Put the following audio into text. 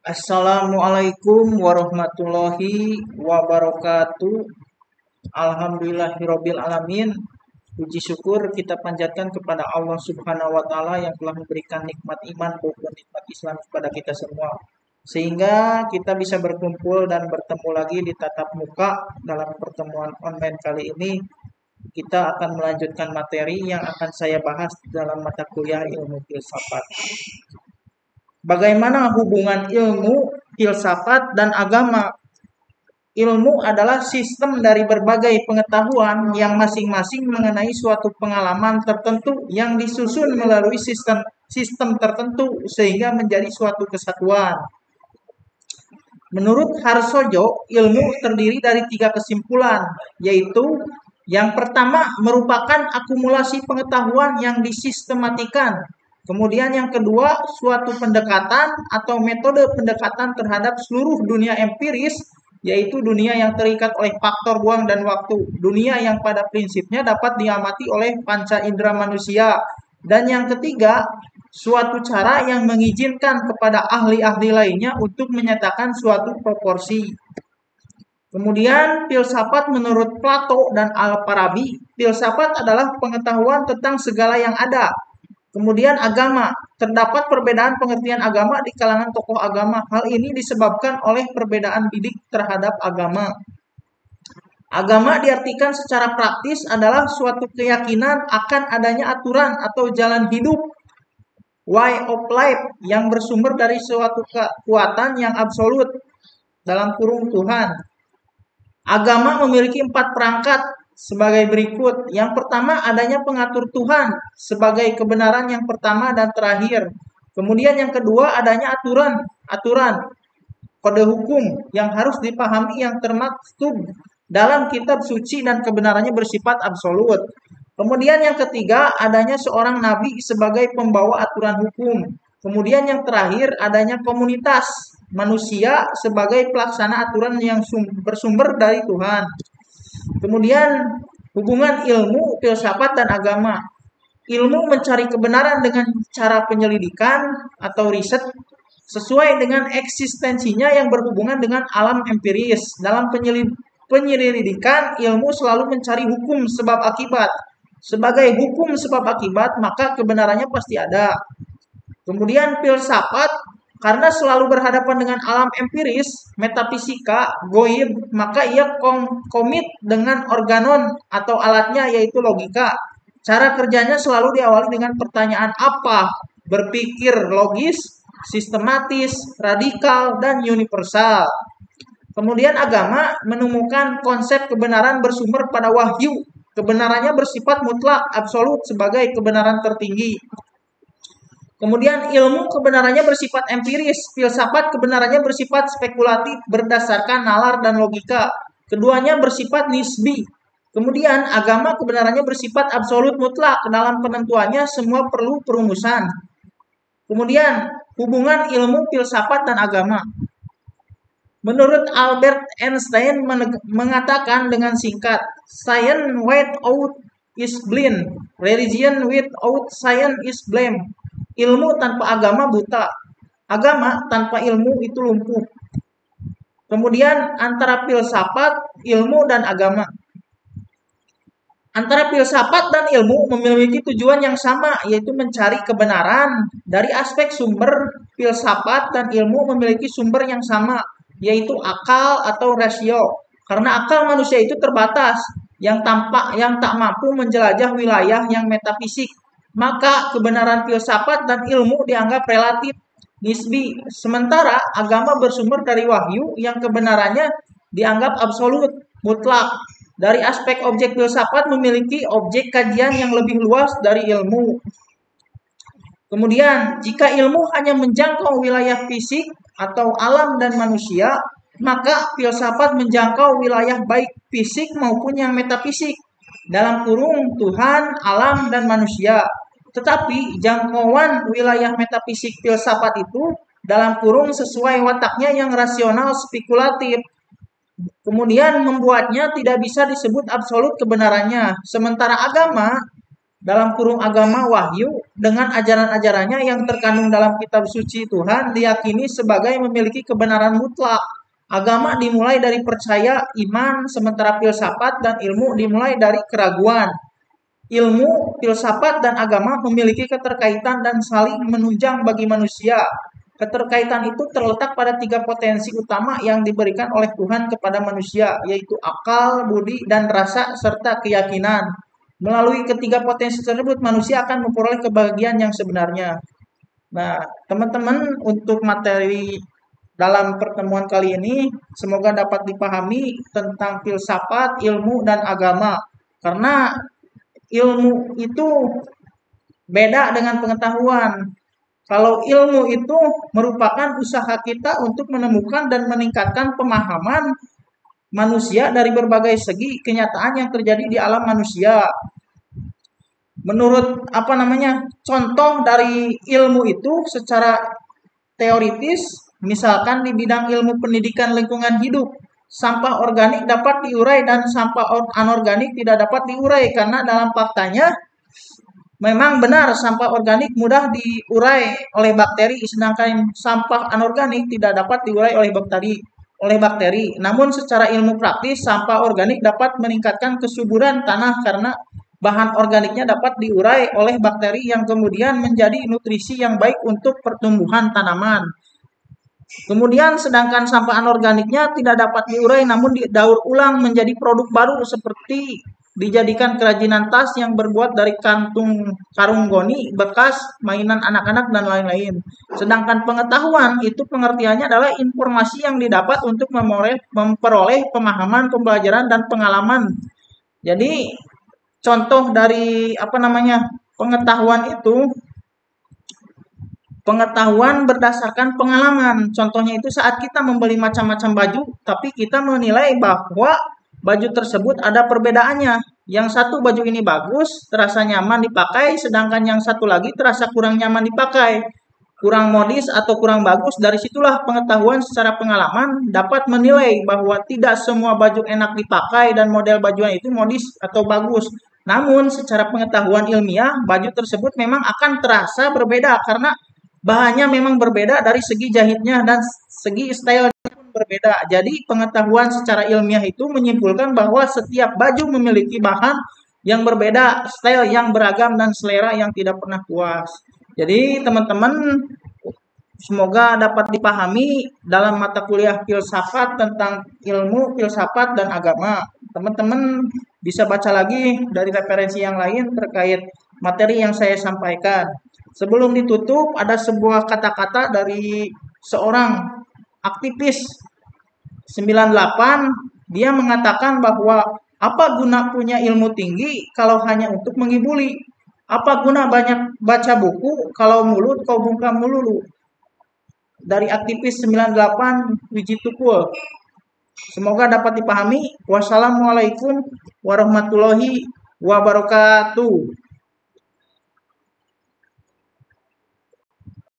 Assalamualaikum warahmatullahi wabarakatuh. Alhamdulillahirabbil alamin. Puji syukur kita panjatkan kepada Allah Subhanahu wa taala yang telah memberikan nikmat iman maupun nikmat Islam kepada kita semua. Sehingga kita bisa berkumpul dan bertemu lagi di tatap muka dalam pertemuan online kali ini. Kita akan melanjutkan materi yang akan saya bahas dalam mata kuliah ilmu filsafat. Bagaimana hubungan ilmu, filsafat, dan agama? Ilmu adalah sistem dari berbagai pengetahuan yang masing-masing mengenai suatu pengalaman tertentu yang disusun melalui sistem tertentu sehingga menjadi suatu kesatuan. Menurut Harsojo, ilmu terdiri dari 3 kesimpulan, yaitu yang pertama merupakan akumulasi pengetahuan yang disistematikan. Kemudian yang kedua, suatu pendekatan atau metode pendekatan terhadap seluruh dunia empiris, yaitu dunia yang terikat oleh faktor ruang dan waktu, dunia yang pada prinsipnya dapat diamati oleh panca indera manusia. Dan yang ketiga, suatu cara yang mengizinkan kepada ahli-ahli lainnya untuk menyatakan suatu proporsi. Kemudian filsafat menurut Plato dan Al-Farabi, filsafat adalah pengetahuan tentang segala yang ada. Kemudian agama, terdapat perbedaan pengertian agama di kalangan tokoh agama. Hal ini disebabkan oleh perbedaan bidik terhadap agama. Agama diartikan secara praktis adalah suatu keyakinan akan adanya aturan atau jalan hidup, way of life, yang bersumber dari suatu kekuatan yang absolut, dalam kurung Tuhan. Agama memiliki 4 perangkat sebagai berikut. Yang pertama, adanya pengatur Tuhan sebagai kebenaran yang pertama dan terakhir. Kemudian yang kedua, adanya aturan, kode hukum yang harus dipahami yang termaktub dalam kitab suci dan kebenarannya bersifat absolut. Kemudian yang ketiga, adanya seorang nabi sebagai pembawa aturan hukum. Kemudian yang terakhir, adanya komunitas manusia sebagai pelaksana aturan yang bersumber dari Tuhan. Kemudian hubungan ilmu, filsafat, dan agama. Ilmu mencari kebenaran dengan cara penyelidikan atau riset sesuai dengan eksistensinya yang berhubungan dengan alam empiris. Dalam penyelidikan, ilmu selalu mencari hukum sebab akibat. Sebagai hukum sebab akibat, maka kebenarannya pasti ada. Kemudian filsafat, karena selalu berhadapan dengan alam empiris, metafisika, goib, maka ia komit dengan organon atau alatnya, yaitu logika. Cara kerjanya selalu diawali dengan pertanyaan apa, berpikir logis, sistematis, radikal, dan universal. Kemudian agama menemukan konsep kebenaran bersumber pada wahyu. Kebenarannya bersifat mutlak, absolut sebagai kebenaran tertinggi. Kemudian ilmu kebenarannya bersifat empiris, filsafat kebenarannya bersifat spekulatif berdasarkan nalar dan logika. Keduanya bersifat nisbi. Kemudian agama kebenarannya bersifat absolut mutlak, dalam penentuannya semua perlu perumusan. Kemudian hubungan ilmu, filsafat, dan agama. Menurut Albert Einstein mengatakan dengan singkat, science without is blind, religion without science is blind. Ilmu tanpa agama buta, agama tanpa ilmu itu lumpuh. Kemudian antara filsafat, ilmu, dan agama. Antara filsafat dan ilmu memiliki tujuan yang sama, yaitu mencari kebenaran. Dari aspek sumber, filsafat dan ilmu memiliki sumber yang sama, yaitu akal atau rasio. Karena akal manusia itu terbatas, yang tak mampu menjelajah wilayah yang metafisik. Maka kebenaran filsafat dan ilmu dianggap relatif, nisbi. Sementara agama bersumber dari wahyu yang kebenarannya dianggap absolut, mutlak. Dari aspek objek filsafat memiliki objek kajian yang lebih luas dari ilmu. Kemudian, jika ilmu hanya menjangkau wilayah fisik atau alam dan manusia, maka filsafat menjangkau wilayah baik fisik maupun yang metafisik, dalam kurung Tuhan, alam, dan manusia. Tetapi jangkauan wilayah metafisik filsafat itu dalam kurung sesuai wataknya yang rasional spekulatif. Kemudian membuatnya tidak bisa disebut absolut kebenarannya. Sementara agama dalam kurung agama wahyu dengan ajaran-ajarannya yang terkandung dalam kitab suci Tuhan diyakini sebagai memiliki kebenaran mutlak. Agama dimulai dari percaya, iman, sementara filsafat dan ilmu dimulai dari keraguan. Ilmu, filsafat, dan agama memiliki keterkaitan dan saling menunjang bagi manusia. Keterkaitan itu terletak pada 3 potensi utama yang diberikan oleh Tuhan kepada manusia, yaitu akal, budi, dan rasa, serta keyakinan. Melalui ketiga potensi tersebut, manusia akan memperoleh kebahagiaan yang sebenarnya. Nah, teman-teman, untuk materi dalam pertemuan kali ini, semoga dapat dipahami tentang filsafat, ilmu, dan agama. Karena ilmu itu beda dengan pengetahuan. Kalau ilmu itu merupakan usaha kita untuk menemukan dan meningkatkan pemahaman manusia dari berbagai segi kenyataan yang terjadi di alam manusia. Menurut contoh dari ilmu itu secara teoritis, misalkan di bidang ilmu pendidikan lingkungan hidup, sampah organik dapat diurai dan sampah anorganik tidak dapat diurai karena dalam faktanya memang benar sampah organik mudah diurai oleh bakteri, sedangkan sampah anorganik tidak dapat diurai oleh bakteri. Namun secara ilmu praktis, sampah organik dapat meningkatkan kesuburan tanah karena bahan organiknya dapat diurai oleh bakteri yang kemudian menjadi nutrisi yang baik untuk pertumbuhan tanaman. Kemudian sedangkan sampah anorganiknya tidak dapat diurai namun didaur ulang menjadi produk baru seperti dijadikan kerajinan tas yang berbuat dari karung goni bekas, mainan anak-anak, dan lain-lain. Sedangkan pengetahuan itu pengertiannya adalah informasi yang didapat untuk memperoleh pemahaman, pembelajaran, dan pengalaman. Jadi contoh dari pengetahuan berdasarkan pengalaman. Contohnya itu saat kita membeli macam-macam baju, tapi kita menilai bahwa baju tersebut ada perbedaannya. Yang satu baju ini bagus, terasa nyaman dipakai, sedangkan yang satu lagi terasa kurang nyaman dipakai, kurang modis atau kurang bagus. Dari situlah pengetahuan secara pengalaman dapat menilai bahwa tidak semua baju enak dipakai dan model bajunya itu modis atau bagus. Namun secara pengetahuan ilmiah, baju tersebut memang akan terasa berbeda karena bahannya memang berbeda dari segi jahitnya dan segi style pun berbeda. Jadi pengetahuan secara ilmiah itu menyimpulkan bahwa setiap baju memiliki bahan yang berbeda, style yang beragam, dan selera yang tidak pernah puas. Jadi teman-teman, semoga dapat dipahami dalam mata kuliah filsafat tentang ilmu, filsafat, dan agama. Teman-teman bisa baca lagi dari referensi yang lain terkait materi yang saya sampaikan. Sebelum ditutup, ada sebuah kata-kata dari seorang aktivis 98. Dia mengatakan bahwa apa guna punya ilmu tinggi kalau hanya untuk mengibuli? Apa guna banyak baca buku kalau mulut kau bungkam melulu? Dari aktivis 98 Wiji Tukul. Semoga dapat dipahami. Wassalamualaikum warahmatullahi wabarakatuh.